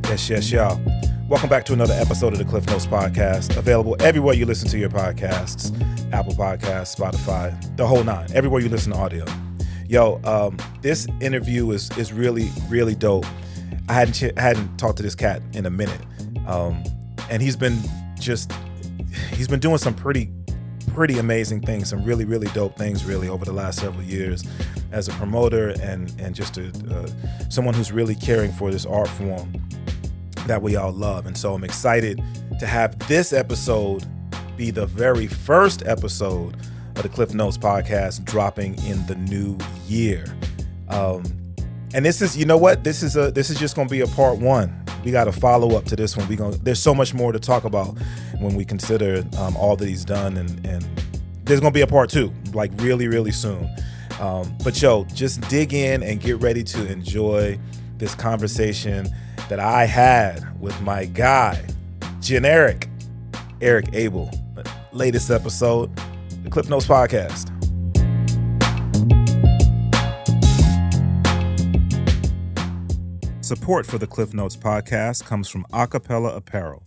Yes, y'all. Welcome back to another episode of the Klyph Notes podcast, available everywhere you listen to your podcasts, Apple Podcasts, Spotify, the whole nine, everywhere you listen to audio. Yo, this interview is really, really dope. I hadn't talked to this cat in a minute, and he's been doing some pretty amazing things, some really, really dope things, really, over the last several years as a promoter and just someone who's really caring for this art form that we all love. And so I'm excited to have this episode be the very first episode of the Klyph Notes podcast dropping in the new year. And this is, you know what? This is just going to be a part one. We got to follow up to this one. There's so much more to talk about when we consider all that he's done, and there's going to be a part two, like really, really soon. But yo, just dig in and get ready to enjoy this conversation that I had with my guy, Erik Abel. Latest episode, the Klyph Notes podcast. Support for the Klyph Notes podcast comes from Akepele Apparel,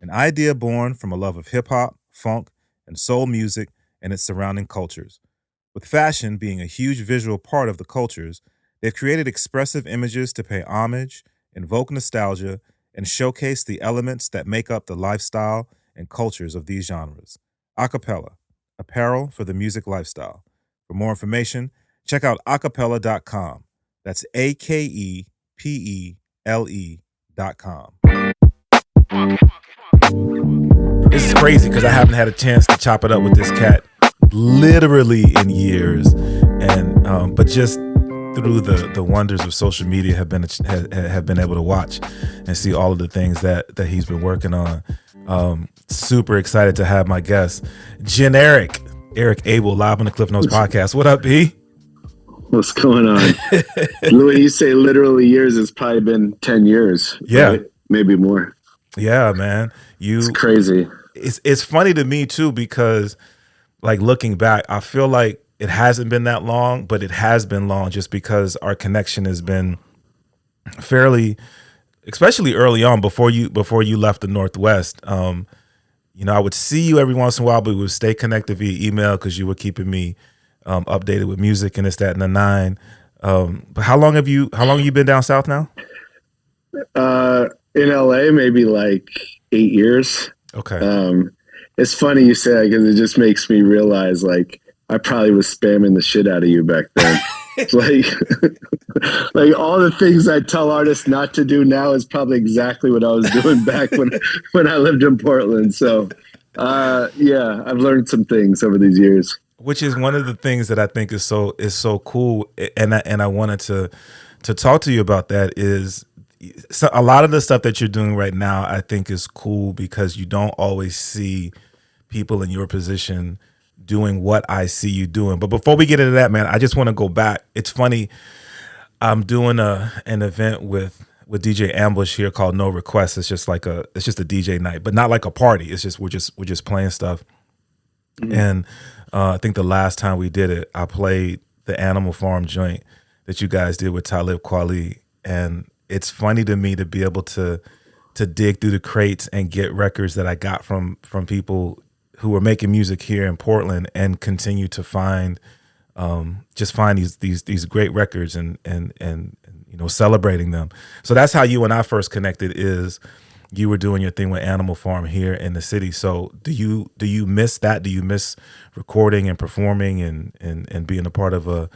an idea born from a love of hip-hop, funk, and soul music and its surrounding cultures. With fashion being a huge visual part of the cultures, they've created expressive images to pay homage, invoke nostalgia, and showcase the elements that make up the lifestyle and cultures of these genres. Akepele, apparel for the music lifestyle. For more information, check out akepele.com. That's AKEPELE.com. This is crazy because I haven't had a chance to chop it up with this cat literally in years, and but just through the wonders of social media have been able to watch and see all of the things that he's been working on. Super excited to have my guest, Erik Abel, live on the Klyph Notes podcast. What up, B? What's going on? When you say literally years, it's probably been 10 years. Yeah. Right? Maybe more. Yeah, man. It's crazy. It's funny to me too, because like looking back, I feel like it hasn't been that long, but it has been long just because our connection has been fairly, especially early on before you left the Northwest. I would see you every once in a while, but we would stay connected via email because you were keeping me updated with music and this, that, and the nine. But how long have you been down south now? In LA, maybe like 8 years. Okay. It's funny you say that because it just makes me realize like I probably was spamming the shit out of you back then. like all the things I tell artists not to do now is probably exactly what I was doing back when I lived in Portland. So yeah, I've learned some things over these years. Which is one of the things that I think is so cool, and I wanted to talk to you about that. Is so a lot of the stuff that you're doing right now, I think, is cool because you don't always see people in your position doing what I see you doing. But before we get into that, man, I just want to go back. It's funny. I'm doing an event with DJ Ambush here called No Requests. It's just a DJ night, but not like a party. It's just we're just playing stuff. Mm-hmm. And I think the last time we did it, I played the Animal Farm joint that you guys did with Talib Kweli, and it's funny to me to be able to dig through the crates and get records that I got from people who were making music here in Portland and continue to find these great records and celebrating them. So that's how you and I first connected. Is you were doing your thing with Animal Farm here in the city. So do you miss that? Do you miss recording and performing and being a part of a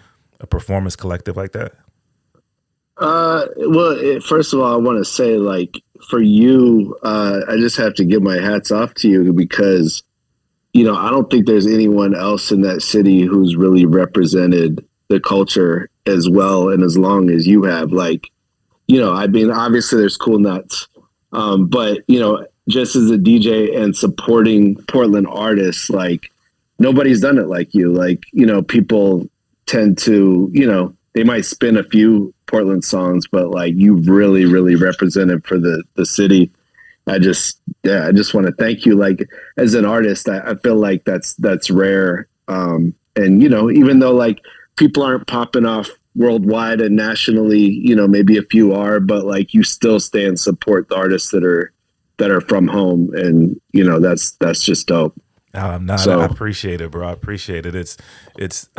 performance collective like that? First of all, I want to say, like, for you, I just have to give my hats off to you because, I don't think there's anyone else in that city who's really represented the culture as well and as long as you have. Like, I mean, obviously there's Cool Nuts, but, just as a DJ and supporting Portland artists, like, nobody's done it like you. Like, people tend to, they might spin a few Portland songs, but like you really, really represented for the city. I just want to thank you. Like as an artist, I feel like that's rare. And even though like people aren't popping off worldwide and nationally, you know, maybe a few are, but like you still stay and support the artists that are from home, and you know that's just dope. I appreciate it, bro. I appreciate it. Thank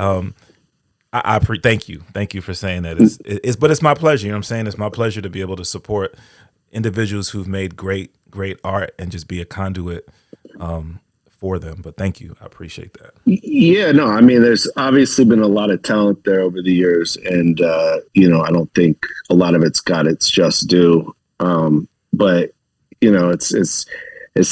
you for saying that. But it's my pleasure. You know what I'm saying? It's my pleasure to be able to support individuals who've made great art and just be a conduit for them. But thank you. I appreciate that. Yeah, no, I mean, there's obviously been a lot of talent there over the years, and you know, I don't think a lot of it's got its just due. But you know, it's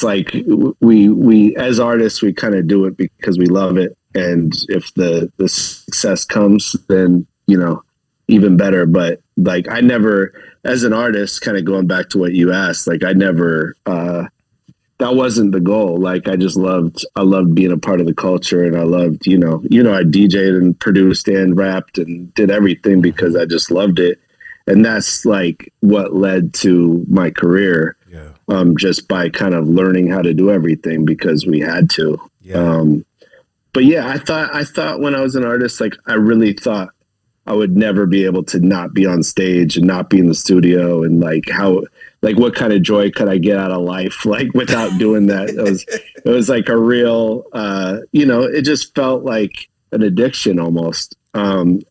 like we as artists, we kind of do it because we love it, and if the success comes, then you know, even better. But like, I never, as an artist, kind of going back to what you asked, like I never. That wasn't the goal. Like I loved being a part of the culture, and I loved, you know, I DJ'd and produced and rapped and did everything because I just loved it. And that's like what led to my career. Yeah. Just by kind of learning how to do everything because we had to. Yeah. But yeah, I thought when I was an artist, like I really thought I would never be able to not be on stage and not be in the studio, and like what kind of joy could I get out of life like without doing that? It was like a real you know, it just felt like an addiction almost. And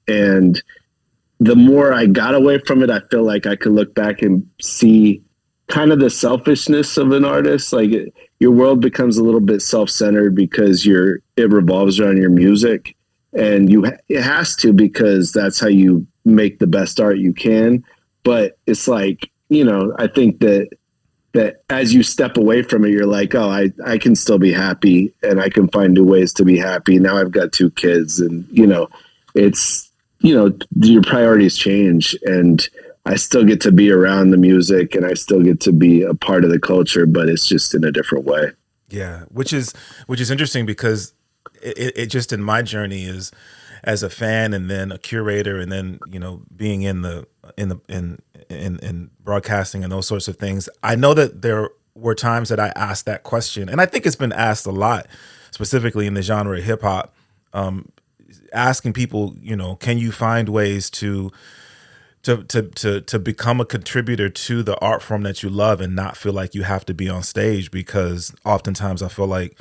the more I got away from it, I feel like I could look back and see kind of the selfishness of an artist. Like your world becomes a little bit self-centered because it revolves around your music, and it has to, because that's how you make the best art you can. But it's like, you know, I think that as you step away from it, you're like, oh, I can still be happy, and I can find new ways to be happy. Now I've got 2 kids, and you know, it's, you know, your priorities change, and I still get to be around the music, and I still get to be a part of the culture, but it's just in a different way. Yeah, which is interesting, because it just, in my journey, is as a fan and then a curator, and then, you know, being in broadcasting and those sorts of things. I know that there were times that I asked that question, and I think it's been asked a lot, specifically in the genre of hip hop, asking people, you know, can you find ways to become a contributor to the art form that you love and not feel like you have to be on stage? Because oftentimes I feel like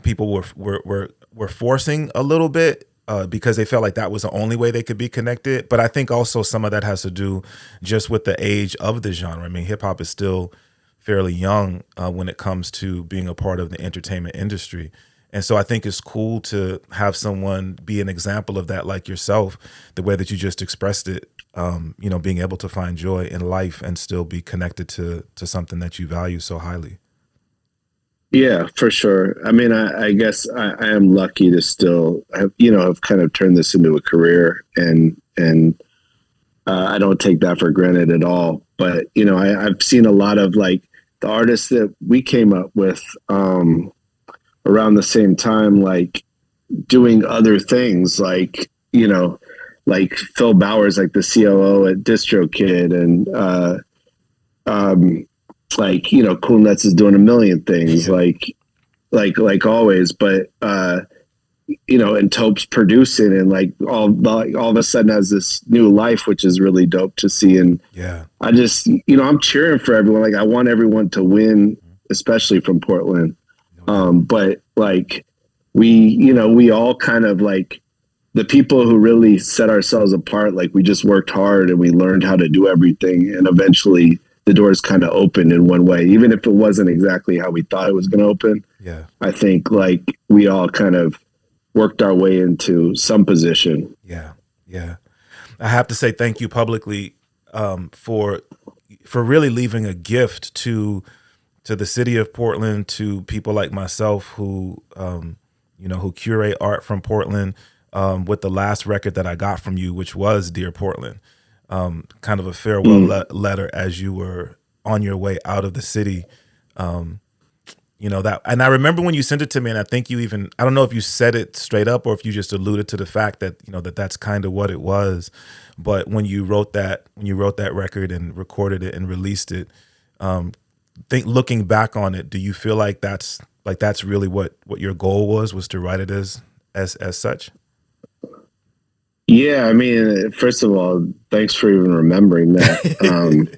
people were forcing a little bit because they felt like that was the only way they could be connected. But I think also some of that has to do just with the age of the genre. I mean, hip hop is still fairly young when it comes to being a part of the entertainment industry. And so I think it's cool to have someone be an example of that, like yourself, the way that you just expressed it, you know, being able to find joy in life and still be connected to something that you value so highly. Yeah, for sure. I mean, I guess I am lucky to still have, you know, have kind of turned this into a career, and I don't take that for granted at all. But, you know, I've seen a lot of like the artists that we came up with around the same time, like doing other things, like, you know, like Phil Bowers, like the COO at DistroKid, and like, you know, Klyph Notes is doing a million things, like always, but you know, and Tope's producing, and like all of a sudden has this new life, which is really dope to see. And yeah, I just, you know, I'm cheering for everyone. Like I want everyone to win, especially from Portland. But like we all kind of like the people who really set ourselves apart, like we just worked hard and we learned how to do everything, and eventually the doors kind of opened in one way, even if it wasn't exactly how we thought it was going to open. Yeah. I think like we all kind of worked our way into some position. Yeah. Yeah. I have to say thank you publicly for really leaving a gift to the city of Portland, to people like myself who, you know, who curate art from Portland, with the last record that I got from you, which was Dear Portland. Kind of a farewell letter as you were on your way out of the city. You know, that, and I remember when you sent it to me, and I think you even, I don't know if you said it straight up or if you just alluded to the fact that, you know, that's kind of what it was. But when you wrote that record and recorded it and released it, looking back on it, do you feel like that's really what your goal was to write it as such? Yeah, I mean, first of all, thanks for even remembering that.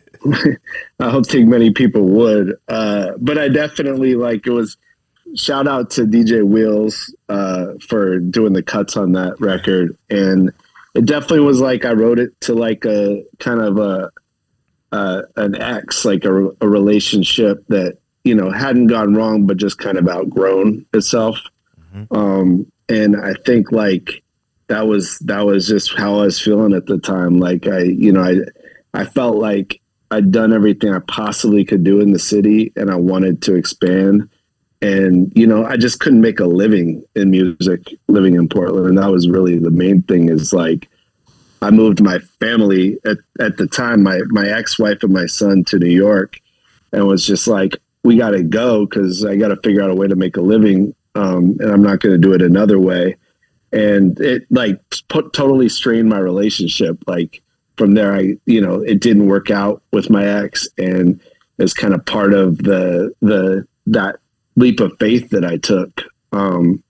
I don't think many people would, but I definitely like it was. Shout out to DJ Wheels for doing the cuts on that record, and it definitely was like I wrote it to like a kind of an ex, like a relationship that hadn't gone wrong, but just kind of outgrown itself. And I think like that was just how I was feeling at the time. Like I felt like I'd done everything I possibly could do in the city, and I wanted to expand. And I just couldn't make a living in music living in Portland, and that was really the main thing. Is like I moved my family at the time, my ex-wife and my son, to New York, and was just like, we got to go because I got to figure out a way to make a living, and I'm not going to do it another way. And it like totally strained my relationship. Like from there, it didn't work out with my ex, and it's kind of part of that leap of faith that I took. And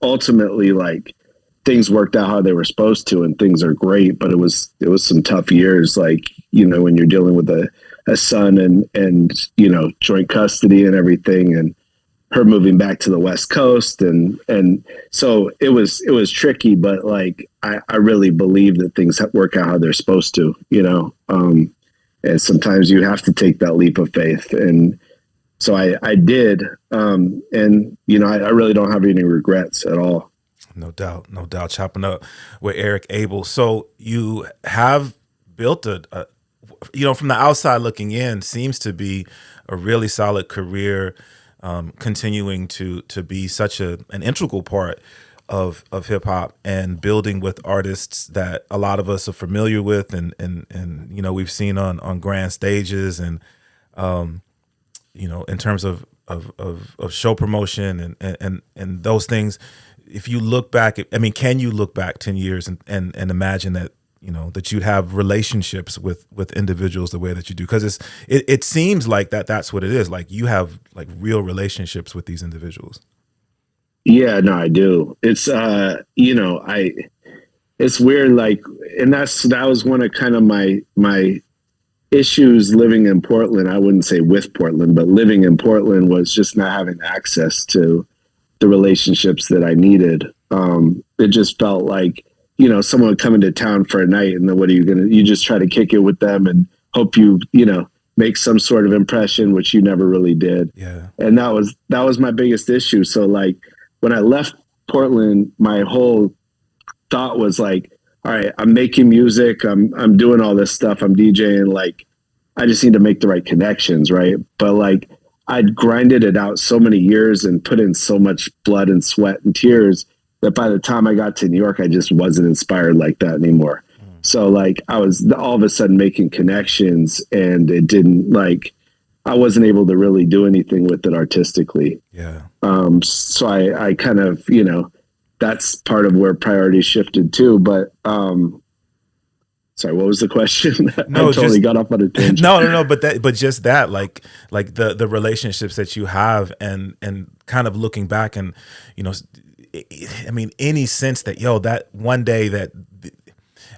ultimately, like, things worked out how they were supposed to, and things are great, but it was some tough years. Like, when you're dealing with a son and joint custody and everything, and her moving back to the West Coast. And so it was tricky, but like, I really believe that things work out how they're supposed to, and sometimes you have to take that leap of faith. And so I did. And I really don't have any regrets at all. No doubt. Chopping up with Erik Abel. So you have built a from the outside looking in, seems to be a really solid career, continuing to be such an integral part of hip hop, and building with artists that a lot of us are familiar with, and we've seen on grand stages, and in terms of show promotion and those things. If you look back, can you look back 10 years and imagine that, that you'd have relationships with individuals the way that you do? Because it seems like that's what it is. Like, you have like real relationships with these individuals. Yeah, no, I do. It's it's weird. Like, and that was one of kind of my issues living in Portland. I wouldn't say with Portland, but living in Portland was just not having access to the relationships that I needed. It just felt like, someone would come into town for a night, and then what are you just try to kick it with them and hope you make some sort of impression, which you never really did. Yeah. And that was my biggest issue. So like when I left Portland, my whole thought was like, all right, I'm making music, I'm doing all this stuff, I'm DJing, like I just need to make the right connections, right? But like I'd grinded it out so many years and put in so much blood and sweat and tears that by the time I got to New York, I just wasn't inspired like that anymore. So like I was all of a sudden making connections, and it didn't, like, I wasn't able to really do anything with it artistically. Yeah. So I kind of, that's part of where priorities shifted too. But sorry, what was the question? No, I totally got off on a tangent. No. But just that, like the relationships that you have, and kind of looking back, and any sense that that one day that,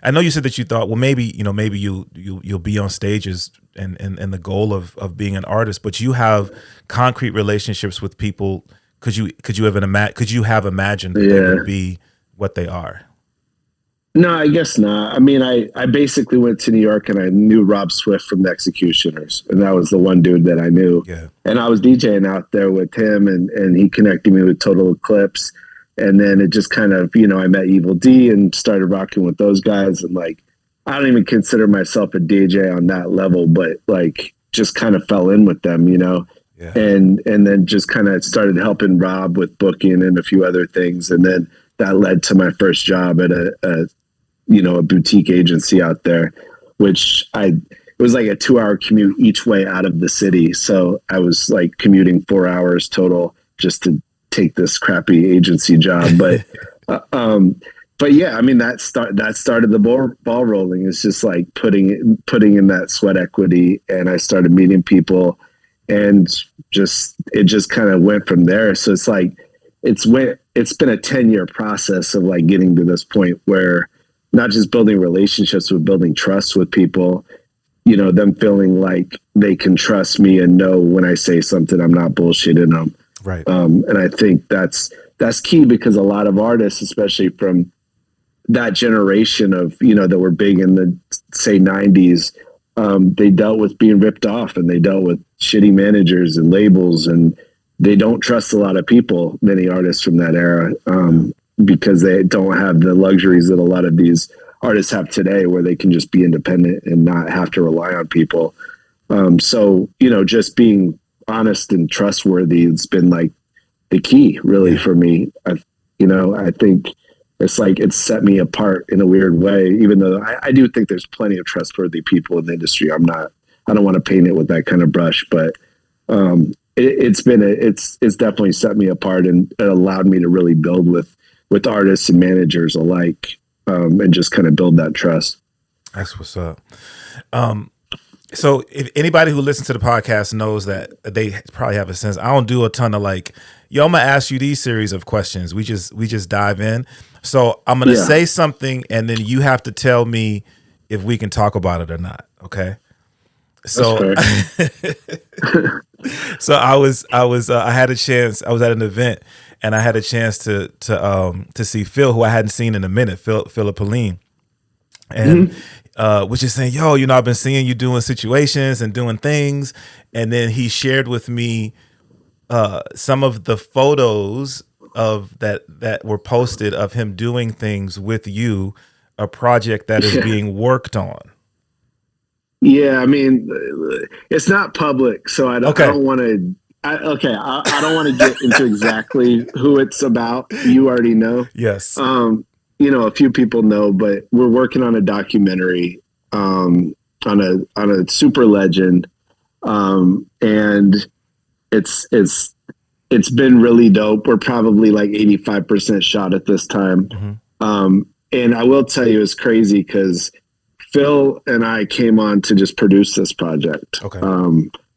I know you said that you thought, well, maybe you'll be on stages and the goal of being an artist, but you have concrete relationships with people. Could you have imagined that they would be what they are? No, I guess not. I basically went to New York, and I knew Rob Swift from the Executioners, and that was the one dude that I knew. Yeah. And I was DJing out there with him, and he connected me with Total Eclipse. And then it just kind of, I met Evil D and started rocking with those guys. And like, I don't even consider myself a DJ on that level, but like just kind of fell in with them, Yeah. And then just kind of started helping Rob with booking and a few other things. And then that led to my first job at a boutique agency out there, which it was like a 2-hour commute each way out of the city. So I was like commuting 4 hours total just to take this crappy agency job. But yeah, that started the ball rolling. It's just like putting in that sweat equity, and I started meeting people, and it just kind of went from there. So it's like it's been a 10-year process of like getting to this point where not just building relationships, but building trust with people, them feeling like they can trust me and know when I say something, I'm not bullshitting them. Right. And I think that's key, because a lot of artists, especially from that generation of, that were big in the, say, 90s, they dealt with being ripped off, and they dealt with shitty managers and labels, and they don't trust a lot of people, many artists from that era, because they don't have the luxuries that a lot of these artists have today, where they can just be independent and not have to rely on people. So, just being honest and trustworthy, it's been like the key really for me. I think it's like, it's set me apart in a weird way, even though I do think there's plenty of trustworthy people in the industry. I don't want to paint it with that kind of brush, but it's definitely set me apart, and it allowed me to really build with artists and managers alike, and just kind of build that trust. That's what's up. So if anybody who listens to the podcast knows that they probably have a sense, I don't do a ton of like, yo, I'm gonna ask you these series of questions. We just dive in. So I'm gonna say something, and then you have to tell me if we can talk about it or not. Okay. So, so I had a chance. I was at an event, and I had a chance to see Phil, who I hadn't seen in a minute, Philip Pauline, and was just saying, yo, I've been seeing you doing situations and doing things, and then he shared with me some of the photos of that were posted of him doing things with you, a project that is being worked on. Yeah, I mean, it's not public, so I don't want to. I don't want to get into exactly who it's about. You already know. Yes. A few people know, but we're working on a documentary on a super legend, and it's been really dope. We're probably like 85% shot at this time, and I will tell you, it's crazy because Phil and I came on to just produce this project. Okay.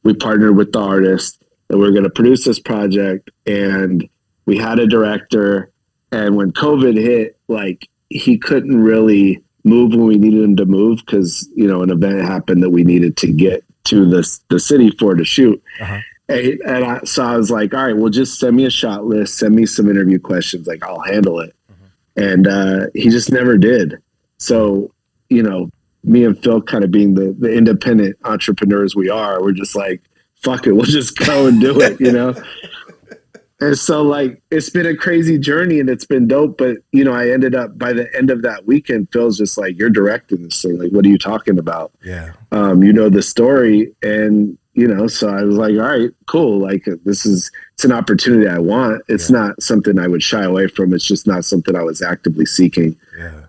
We partnered with the artist, and we're going to produce this project, and we had a director, and when COVID hit, like, he couldn't really move when we needed him to move, because an event happened that we needed to get to the city to shoot. So I was like, all right, well, just send me a shot list, send me some interview questions, like, I'll handle it. And he just never did. So me and Phil, kind of being the independent entrepreneurs we are, we're just like, fuck it, we'll just go and do it, And so, like, it's been a crazy journey, and it's been dope. But, I ended up, by the end of that weekend, Phil's just like, you're directing this thing. Like, what are you talking about? Yeah. The story. And, so I was like, all right, cool. Like, it's an opportunity I want. It's not something I would shy away from. It's just not something I was actively seeking. Yeah.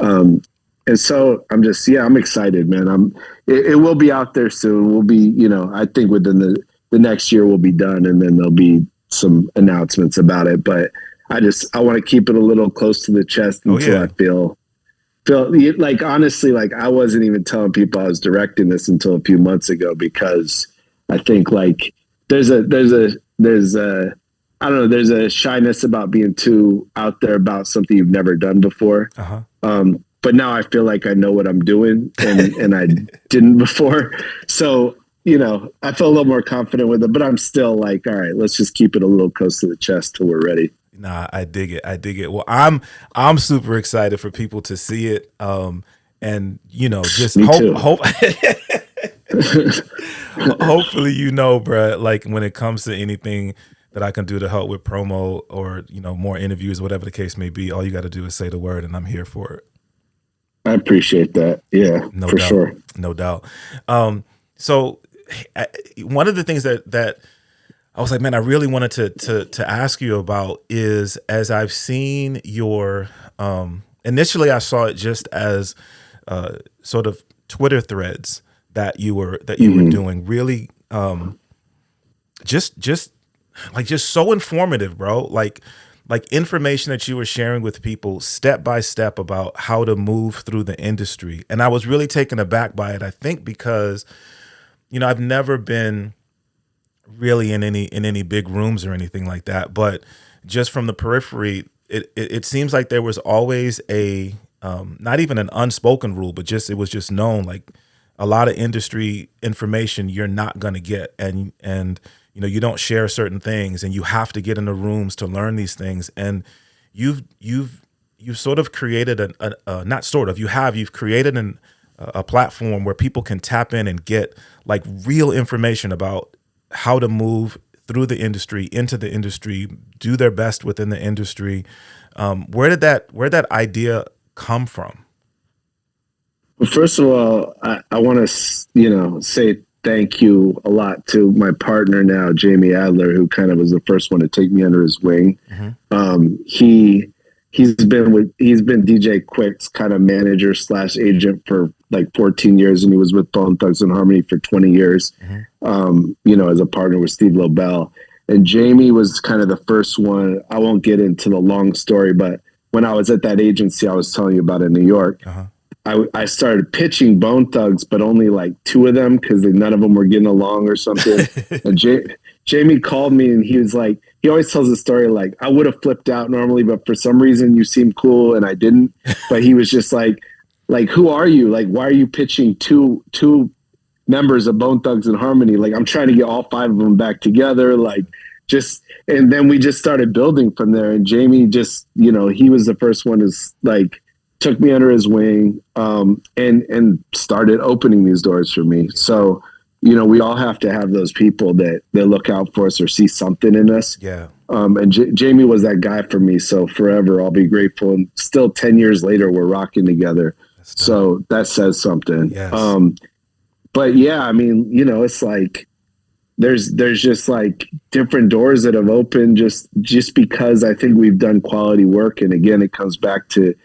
And so I'm just, I'm excited, man. It will be out there soon. We'll be, I think within the next year we'll be done, and then there'll be some announcements about it. But I want to keep it a little close to the chest until I feel like, honestly, like, I wasn't even telling people I was directing this until a few months ago, because I think, like, there's a I don't know, there's a shyness about being too out there about something you've never done before. But now I feel like I know what I'm doing, and I didn't before. So, I feel a little more confident with it, but I'm still like, all right, let's just keep it a little close to the chest till we're ready. Nah, I dig it. Well, I'm super excited for people to see it. And just hope hopefully, bro, like, when it comes to anything that I can do to help with promo or, more interviews, whatever the case may be, all you got to do is say the word, and I'm here for it. I appreciate that. Yeah, no for doubt. Sure. No doubt. So one of the things that I was like, man, I really wanted to ask you about is, as I've seen your, initially I saw it just as sort of Twitter threads that you were doing, really, just so informative, bro. Like information that you were sharing with people step by step about how to move through the industry. And I was really taken aback by it, I think, because, I've never been really in any big rooms or anything like that. But just from the periphery, it seems like there was always a not even an unspoken rule, but just it was just known, like a lot of industry information you're not going to get, and you know, you don't share certain things, and you have to get in the rooms to learn these things. And you've sort of created you've created a platform where people can tap in and get like real information about how to move through the industry, into the industry, do their best within the industry. Where did that idea come from? Well, first of all, I want to, say thank you a lot to my partner now, Jamie Adler, who kind of was the first one to take me under his wing. Mm-hmm. He's been DJ Klyph's kind of manager / agent for like 14 years, and he was with Bone Thugs and Harmony for 20 years. Mm-hmm. As a partner with Steve Lobel. And Jamie was kind of the first one. I won't get into the long story, but when I was at that agency I was telling you about in New York, I started pitching Bone Thugs, but only like 2 of them because none of them were getting along or something. And Jamie called me, and he was like, he always tells the story like, I would have flipped out normally, but for some reason you seemed cool and I didn't. But he was just like, who are you? Like, why are you pitching two members of Bone Thugs and Harmony? Like, I'm trying to get all 5 of them back together. And then we just started building from there. And Jamie just, he was the first one to like, took me under his wing, and started opening these doors for me. So, we all have to have those people that look out for us or see something in us. Yeah. And Jamie was that guy for me. So forever I'll be grateful. And still 10 years later, we're rocking together. So that says something. Yes. But yeah, I mean, it's like, there's just like different doors that have opened just because I think we've done quality work. And again, it comes back to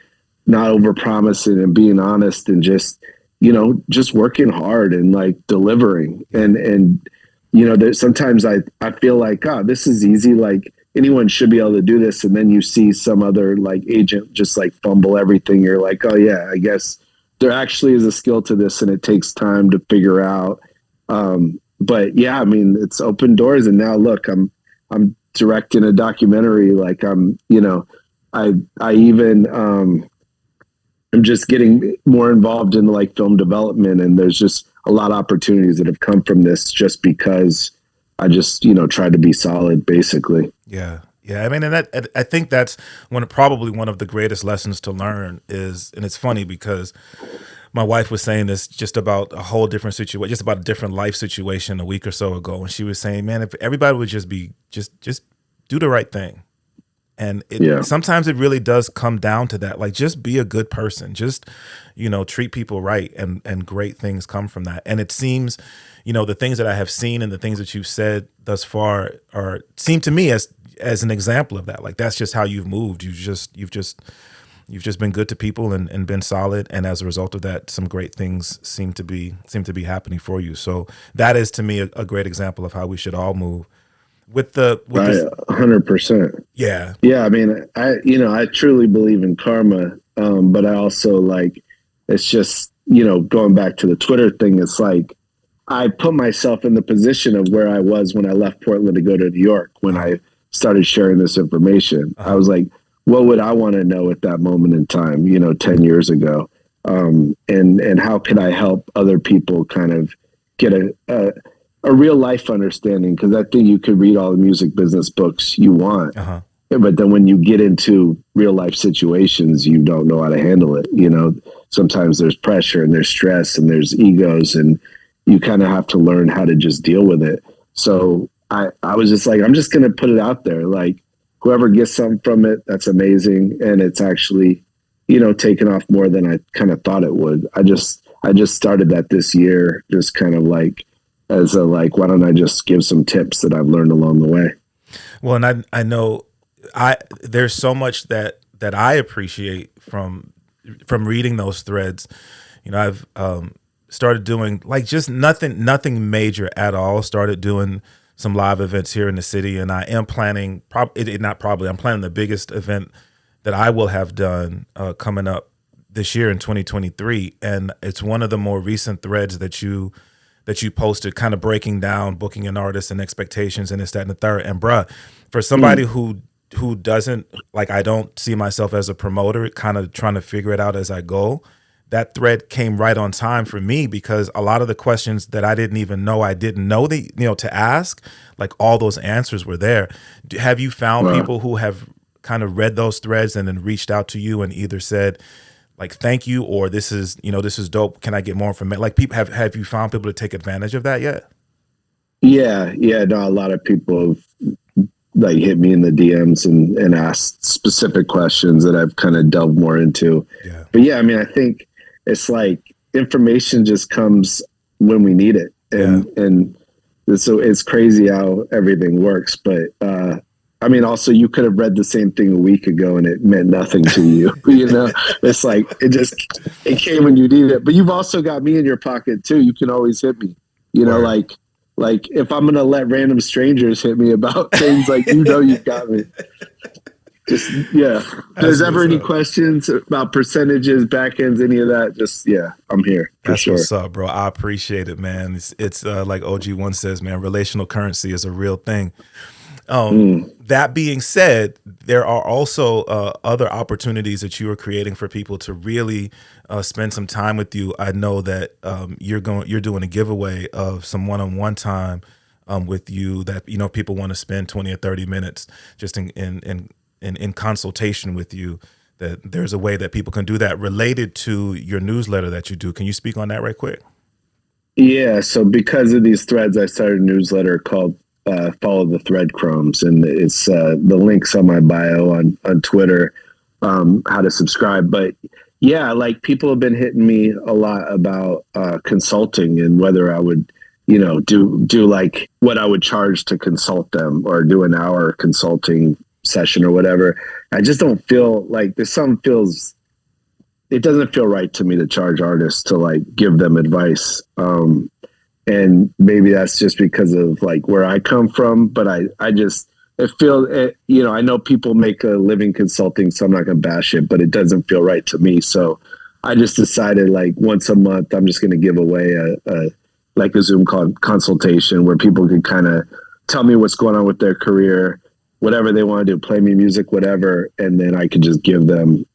not over promising and being honest and just working hard and like delivering. And sometimes I feel like, this is easy. Like anyone should be able to do this. And then you see some other like agent just like fumble everything. You're like, oh yeah, I guess there actually is a skill to this and it takes time to figure out. But yeah, I mean, it's open doors. And now look, I'm directing a documentary. Like I'm just getting more involved in like film development, and there's just a lot of opportunities that have come from this just because I just, tried to be solid basically. Yeah. Yeah. I mean, and I think that's probably one of the greatest lessons to learn is, and it's funny because my wife was saying this just about a whole different situation, just about a different life situation a week or so ago. And she was saying, man, if everybody would just do the right thing. And sometimes it really does come down to that. Like, just be a good person. Just, treat people right, and great things come from that. And it seems, the things that I have seen and the things that you've said thus far seem to me as an example of that. Like, that's just how you've moved. You've just been good to people and been solid. And as a result of that, some great things seem to be happening for you. So that is to me a great example of how we should all move. With 100%. Yeah. Yeah. I mean, I truly believe in karma. But I also it's just, going back to the Twitter thing, it's like, I put myself in the position of where I was when I left Portland to go to New York, when I started sharing this information. I was like, what would I want to know at that moment in time, 10 years ago? And how could I help other people kind of get a real life understanding? Because I think you could read all the music business books you want, but then when you get into real life situations, you don't know how to handle it. Sometimes there's pressure and there's stress and there's egos, and you kind of have to learn how to just deal with it. So I was just like, I'm just going to put it out there. Like, whoever gets something from it, that's amazing. And it's actually, taken off more than I kind of thought it would. I just started that this year, just kind of like, as why don't I just give some tips that I've learned along the way? Well, and I know there's so much that I appreciate from reading those threads. I've started doing just nothing major at all. Started doing some live events here in the city, and I am planning I'm planning the biggest event that I will have done coming up this year in 2023. And it's one of the more recent threads that you posted, kind of breaking down booking an artist and expectations and this, that, and the third. And bruh, for somebody who doesn't, like, I don't see myself as a promoter, kind of trying to figure it out as I go, that thread came right on time for me, because a lot of the questions that I didn't even know I didn't know to ask, like, all those answers were there. Have you found people who have kind of read those threads and then reached out to you and either said, like, thank you, or this is dope, can I get more information? Like, people have you found people to take advantage of that yet? Yeah. No, a lot of people have like hit me in the DMs and asked specific questions that I've kind of delved more into. Yeah. But yeah, I mean, I think it's like information just comes when we need it. And so it's crazy how everything works. But I mean, also, you could have read the same thing a week ago and it meant nothing to you. You know, it's like it came when you needed it. But you've also got me in your pocket too. You can always hit me. You know, like if I'm gonna let random strangers hit me about things, like, you've got me. Just If there's ever any questions about percentages, back ends, any of that, just I'm here. That's sure. What's up, bro. I appreciate it, man. It's like OG1 says, man, relational currency is a real thing. That being said, there are also other opportunities that you are creating for people to really spend some time with you. I know that you're doing a giveaway of some one-on-one time with you that, people want to spend 20 or 30 minutes just in consultation with you. That there's a way that people can do that related to your newsletter that you do. Can you speak on that right quick? Yeah. So because of these threads, I started a newsletter called Follow the Threadcrumbs, and it's the links on my bio on Twitter, how to subscribe. But yeah, like, people have been hitting me a lot about consulting and whether I would, do like what I would charge to consult them or do an hour consulting session or whatever. I just don't feel like it doesn't feel right to me to charge artists to like give them advice. And maybe that's just because of like where I come from, but I know people make a living consulting, so I'm not going to bash it, but it doesn't feel right to me. So I just decided, like, once a month, I'm just going to give away a Zoom consultation where people can kind of tell me what's going on with their career, whatever they want to do, play me music, whatever. And then I could just give them,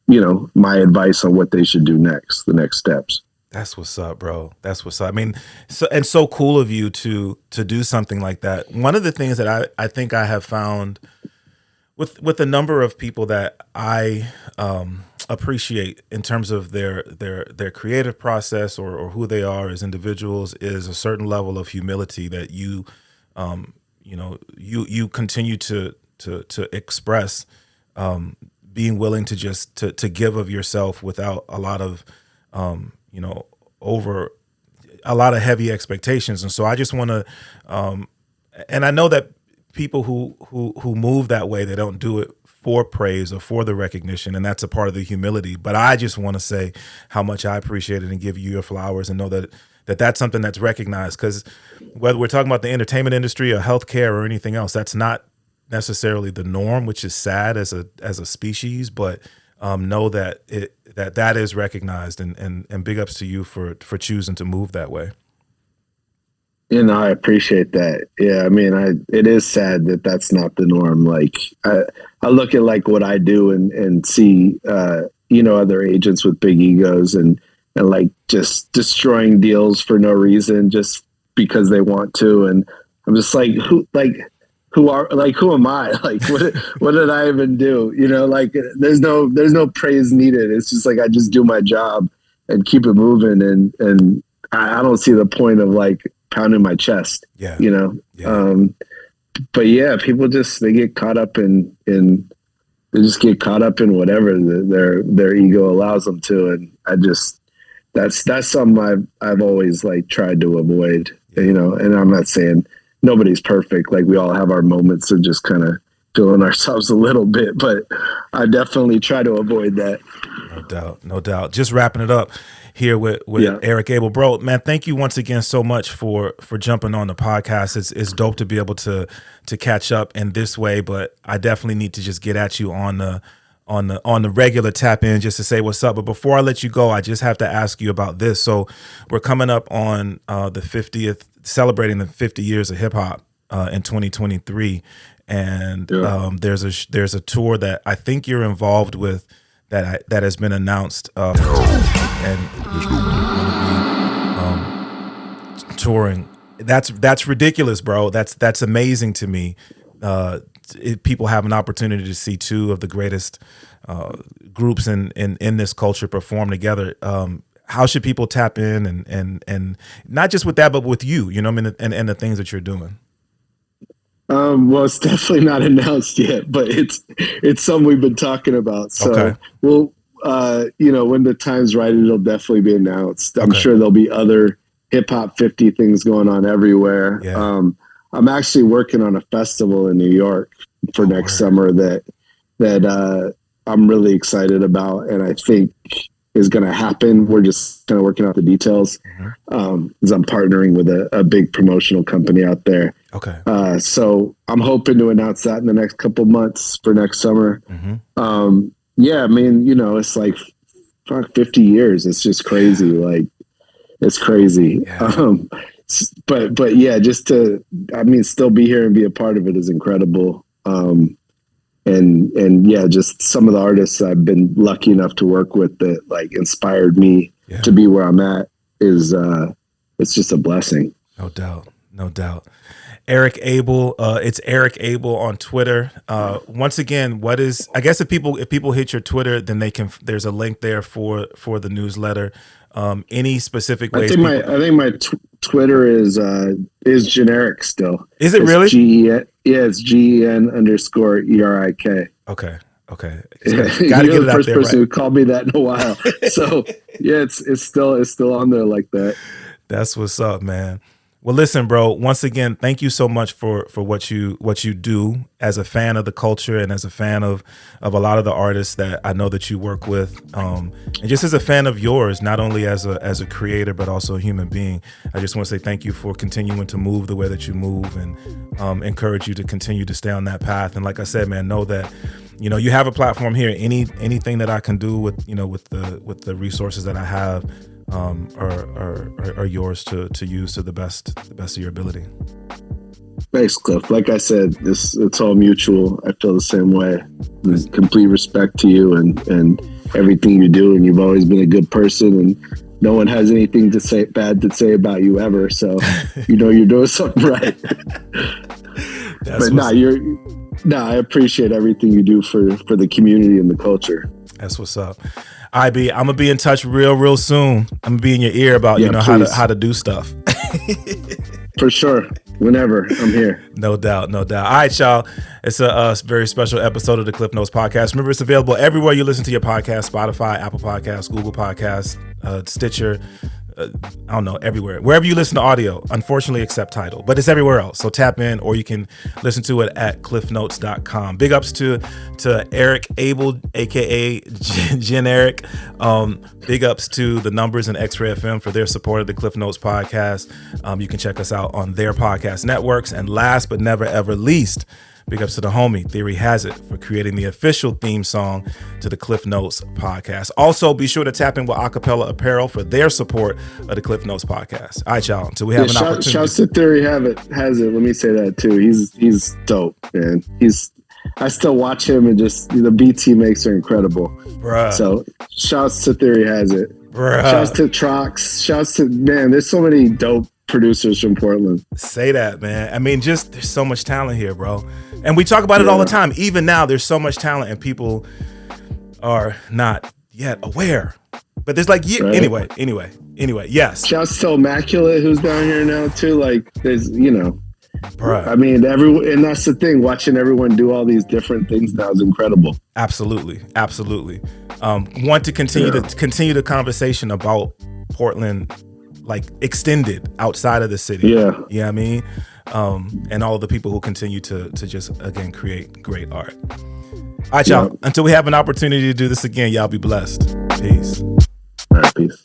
my advice on what they should do next, the next steps. That's what's up, bro. That's what's up. I mean, so cool of you to do something like that. One of the things that I think I have found with a number of people that I appreciate in terms of their creative process or who they are as individuals is a certain level of humility that you continue to express, being willing to just to give of yourself without a lot of over a lot of heavy expectations. And so I just want to, and I know that people who move that way, they don't do it for praise or for the recognition, and that's a part of the humility. But I just want to say how much I appreciate it and give you your flowers and know that's something that's recognized, because whether we're talking about the entertainment industry or healthcare or anything else, that's not necessarily the norm, which is sad as a species, but know that that is recognized, and big ups to you for choosing to move that way. I appreciate that. Yeah, I mean, it is sad that that's not the norm. Like, I look at like what I do and see, other agents with big egos and like just destroying deals for no reason, just because they want to. And I'm just like, who am I? Like, what did I even do? Like, there's no praise needed. It's just like, I just do my job and keep it moving. And I don't see the point of like pounding my chest, but yeah, people they get caught up in whatever their ego allows them to. And I just, that's something I've always like tried to avoid, and I'm not saying nobody's perfect. Like, we all have our moments of just kind of feeling ourselves a little bit, but I definitely try to avoid that. No doubt. Just wrapping it up here with Erik Abel, bro, man. Thank you once again so much for jumping on the podcast. It's dope to be able to catch up in this way, but I definitely need to just get at you on the regular tap in just to say what's up. But before I let you go, I just have to ask you about this. So we're coming up on celebrating the 50 years of hip hop in 2023. and there's a tour that I think you're involved with that has been announced, and you're going to be touring. That's ridiculous, bro. That's amazing to me. People have an opportunity to see two of the greatest groups in this culture perform together. How should people tap in and not just with that, but with you? You know what I mean, and the things that you're doing. Well, it's definitely not announced yet, but it's something we've been talking about. So okay. We'll, when the time's right, it'll definitely be announced. I'm sure there'll be other hip hop 50 things going on everywhere. Yeah. I'm actually working on a festival in New York for next summer that I'm really excited about, and I think is going to happen. We're just kind of working out the details. Because I'm partnering with a big promotional company out there. Okay. So I'm hoping to announce that in the next couple months for next summer. Yeah, I mean, it's like 50 years. It's just crazy. Like, it's crazy. Yeah. But yeah, just still be here and be a part of it is incredible. And yeah, just some of the artists I've been lucky enough to work with that like inspired me to be where I'm at is it's just a blessing. No doubt. Erik Abel, it's Erik Abel on Twitter. Once again, I guess if people hit your Twitter, then there's a link there for the newsletter. Any specific ways? I think my Twitter is generic still. Is it really? It's GEN_ERIK. Okay. Gotta get it out there, right? You're the first person who called me that in a while. So yeah, it's still on there like that. That's what's up, man. Well, listen, bro, once again, thank you so much for what you do as a fan of the culture and as a fan of a lot of the artists that I know that you work with. And just as a fan of yours, not only as a creator, but also a human being. I just want to say thank you for continuing to move the way that you move, and encourage you to continue to stay on that path. And like I said, man, know that, you have a platform here. Anything that I can do with the resources that I have, are yours to use to the best of your ability. Thanks, Klyph. Like I said, it's all mutual. I feel the same way. There's complete respect to you and everything you do, and you've always been a good person, and no one has anything bad to say about you ever. So you're doing something right. I appreciate everything you do for the community and the culture. That's what's up. I'm gonna be in touch real soon. I'm gonna be in your ear about how to do stuff. For sure. Whenever, I'm here. No doubt. All right, y'all. It's a very special episode of the Klyph Notes podcast. Remember, it's available everywhere you listen to your podcast: Spotify, Apple Podcasts, Google Podcasts, Stitcher. I don't know, everywhere. Wherever you listen to audio, unfortunately, except Tidal. But it's everywhere else. So tap in, or you can listen to it at klyphnotes.com. Big ups to Erik Abel, a.k.a. Gen Eric. Big ups to the Numberz and XRAY FM for their support of the Klyph Notes podcast. You can check us out on their podcast networks. And last but never, ever least, big ups to the homie, Theory Hazit, for creating the official theme song to the Klyph Notes podcast. Also, be sure to tap in with Akepele Apparel for their support of the Klyph Notes podcast. All right, y'all. Until we have an opportunity. Shouts to Theory Hazit. Let me say that too. He's dope, man. I still watch him, and just the beats he makes are incredible. Bruh. So shouts to Theory Hazit. Bruh. Shouts to Trox. Shouts to, man, there's so many dope producers from Portland. Say that, man. I mean, just there's so much talent here, bro. And we talk about it all the time. Even now, there's so much talent, and people are not yet aware. But there's like, right. Anyway, yes. Shouts to Immaculate, who's down here now too. Like, there's, Bruh. I mean, everyone, and that's the thing. Watching everyone do all these different things now is incredible. Absolutely. Want to continue the conversation about Portland, like extended outside of the city. Yeah. You know what I mean? And all of the people who continue to just, again, create great art. All right, y'all. Yeah. Until we have an opportunity to do this again, y'all be blessed. Peace. All right, peace.